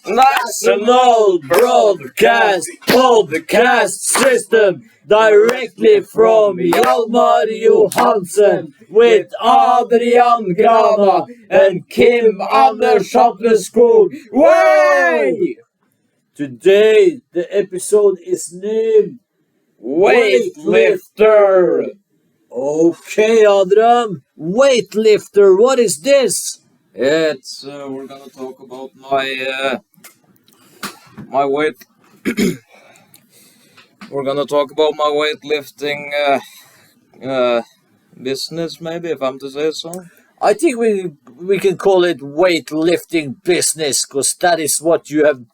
National Broadcast Podcast System directly from Hjalmar Johansen with Adrian Grana and Kim Andersson. Way! Today the episode is named Weightlifter. Okay, Adrian. Weightlifter, what is this? It's we're gonna talk about my weight. We're gonna talk about my weightlifting business, maybe, if I'm to say so. I think we can call it weightlifting business because that is what you have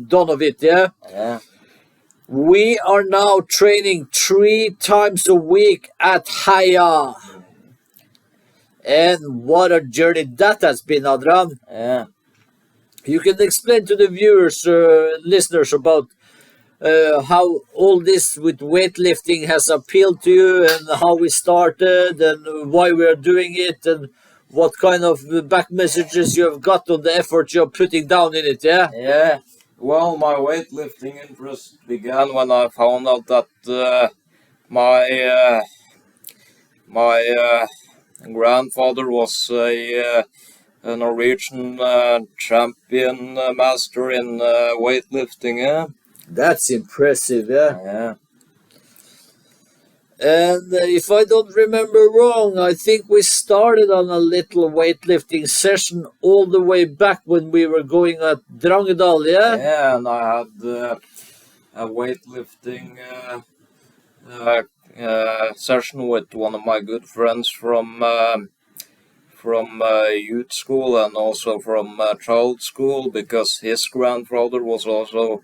done of it, yeah? Yeah. We are now training 3 times a week at Haya. And what a journey that has been, Adrian. Yeah. You can explain to the viewers, listeners, about how all this with weightlifting has appealed to you and how we started and why we are doing it and what kind of back messages you have got on the effort you're putting down in it, yeah? Yeah. Well, my weightlifting interest began when I found out that my grandfather was a Norwegian champion master in weightlifting. Yeah. That's impressive, yeah? Yeah. And if I don't remember wrong, I think we started on a little weightlifting session all the way back when we were going at Drangedal, yeah? Yeah, and I had a weightlifting session with one of my good friends from youth school and also from child school, because his grandfather was also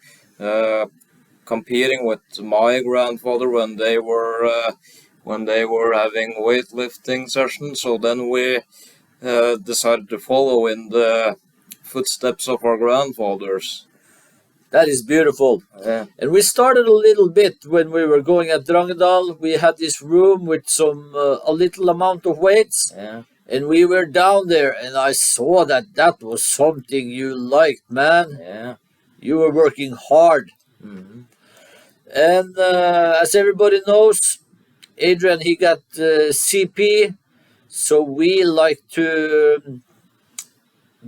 competing with my grandfather when they were having weightlifting sessions. So then we decided to follow in the footsteps of our grandfathers. That is beautiful. Yeah. And we started a little bit when we were going at Drangedal. We had this room with a little amount of weights. Yeah. And we were down there and I saw that was something you liked, man. Yeah. You were working hard. Mm-hmm. And as everybody knows, Adrian, he got CP. So we like to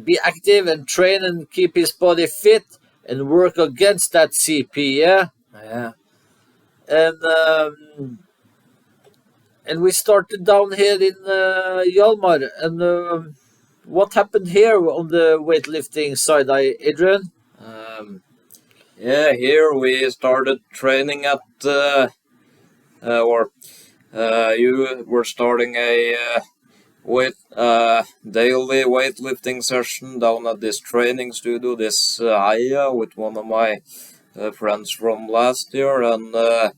be active and train and keep his body fit and work against that CP, yeah? Yeah. And we started down here in Hjalmar. And what happened here on the weightlifting side, Adrian? Yeah, here we started training at you were starting a daily weightlifting session down at this training studio, this Aya, with one of my friends from last year, and I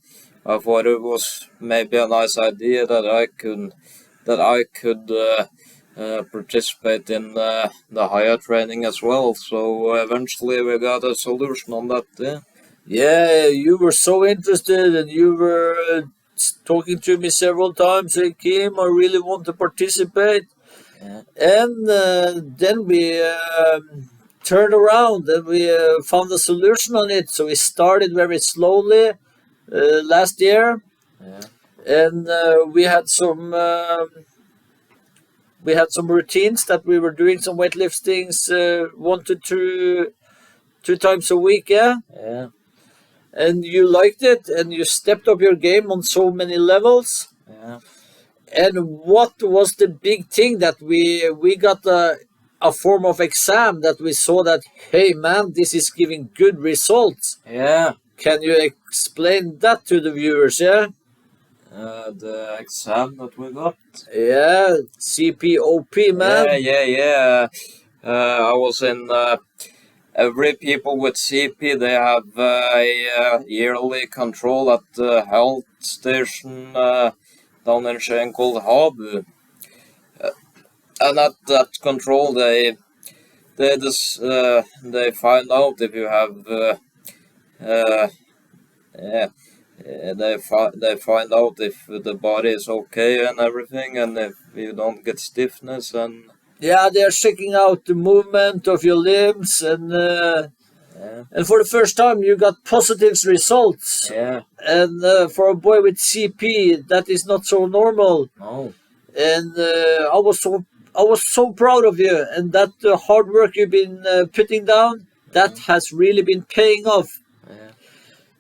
thought it was maybe a nice idea that I could participate in the higher training as well. So eventually we got a solution on that. Yeah. Yeah, you were so interested and you were talking to me several times. Hey, Kim, I really want to participate. Yeah. And then we turned around and we found a solution on it. So we started very slowly last year. Yeah. And we had some routines that we were doing some weightliftings 1 to 2 times a week, yeah? Yeah. And you liked it and you stepped up your game on so many levels. Yeah. And what was the big thing that we got a form of exam that we saw that, hey man, this is giving good results? Yeah. Can you explain that to the viewers, yeah? The exam that we got. Yeah, CPOP, man. Yeah. I was in. Every people with CP, they have a yearly control at the health station down in Skien called Habu. And at that control, they find out if you have they find out if the body is okay and everything, and if you don't get stiffness and Yeah, they are checking out the movement of your limbs, and for the first time you got positive results. Yeah. And for a boy with CP, that is not so normal. No. And I was so proud of you, and that hard work you've been putting down, that has really been paying off. Yeah.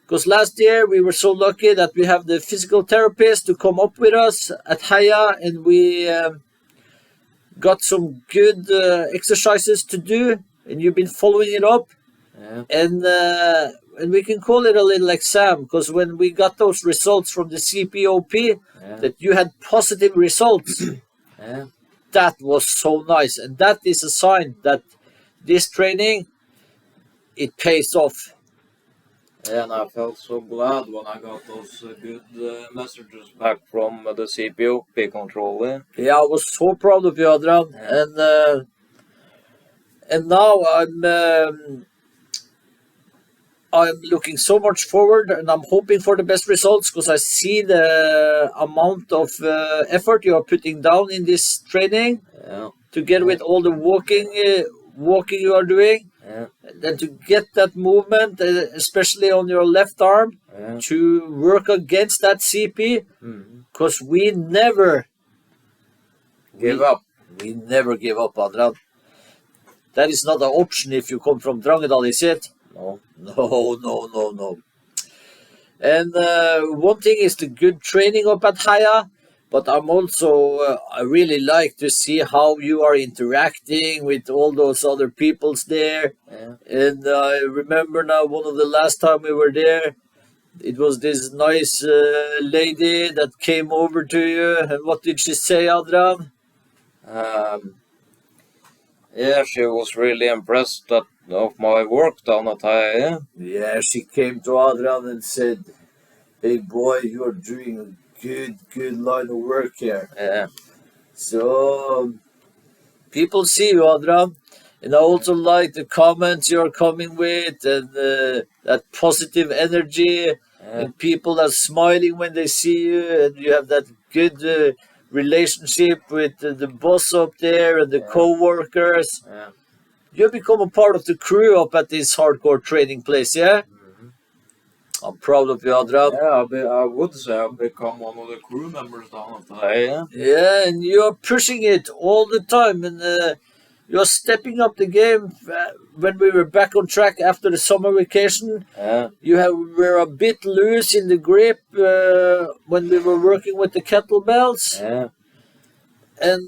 Because last year we were so lucky that we have the physical therapist to come up with us at Haya, and we got some good exercises to do, and you've been following it up. Yeah. And we can call it a little exam, because when we got those results from the CPOP, that you had positive results, Yeah. that was so nice, and that is a sign that this training, it pays off. And I felt so glad when I got those good messages back from the CPOP controller. Yeah, I was so proud of you, Adrian, and now I'm looking so much forward, and I'm hoping for the best results, because I see the amount of effort you are putting down in this training, Yeah. together with all the walking you are doing, Yeah. and to get that movement, especially on your left arm, Yeah. to work against that CP, Mhm. because we never Give up. We never give up, Adrian. That is not an option if you come from Drangedal, is it? No. No. And one thing is the good training up at Haya, but I'm also, I really like to see how you are interacting with all those other peoples there. Yeah. And I remember now one of the last time we were there, it was this nice lady that came over to you. And what did she say, Adrian? Um, yeah, she was really impressed of my work down at IIA. Yeah, she came to Adrian and said, "Hey boy, you are doing a good line of work here." Yeah. So people see you, Adrian, and I also like the comments you're coming with, and that positive energy, and people are smiling when they see you, and you have that good relationship with the boss up there and the co-workers. Yeah. You become a part of the crew up at this hardcore training place, yeah? Mhm. I'm proud of you, Adrian. Yeah, I would say I've become one of the crew members down at IIA. Yeah, and you're pushing it all the time, and you're stepping up the game. When we were back on track after the summer vacation, Yeah. were a bit loose in the grip when we were working with the kettlebells, Yeah. and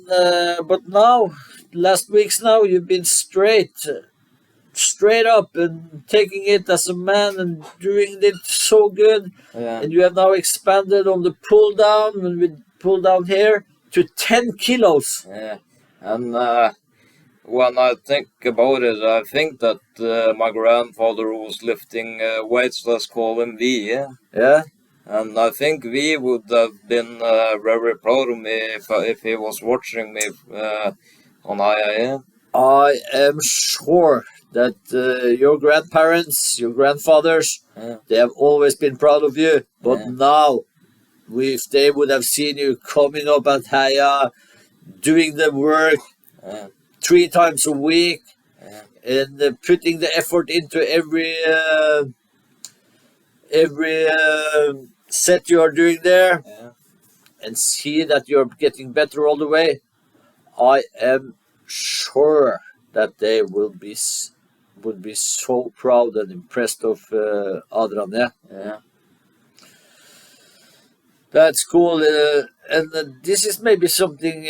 but now, last weeks now, you've been straight up and taking it as a man and doing it so good. Yeah. And you have now expanded on the pull down, when we pull down here, to 10 kilos. Yeah. And when I think about it, I think that my grandfather was lifting weights, let's call him V. Yeah. Yeah. And I think V would have been very proud of me if he was watching me on IIA. I am sure that your grandparents, your grandfathers, Yeah. they have always been proud of you. But Yeah. now, if they would have seen you coming up at Haya, doing the work Yeah. 3 times a week, Yeah. and putting the effort into every set you are doing there, Yeah. and see that you're getting better all the way, I am sure that they would be so proud and impressed of Adrian. Yeah, Yeah. that's cool. And this is maybe something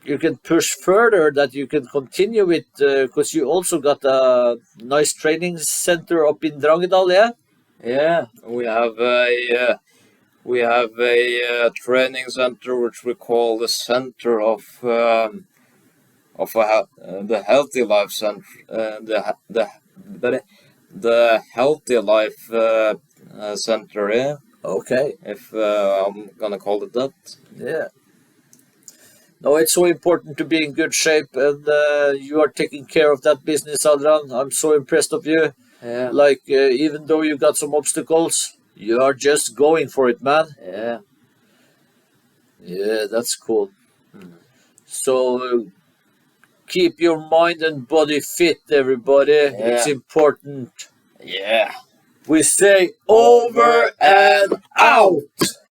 you can push further, that you can continue with, because you also got a nice training center up in Drangedal. Yeah. Yeah. We have a training center which we call the Center of the Healthy Life Center, the Healthy Life Center. Yeah. Okay. If I'm gonna call it that. Yeah. No, it's so important to be in good shape, and you are taking care of that business, Adrian. I'm so impressed of you. Yeah. Like, even though you got some obstacles, you are just going for it, man. Yeah. Yeah, that's cool. Mhm. So, keep your mind and body fit, everybody. It's important. Yeah. We say over and out.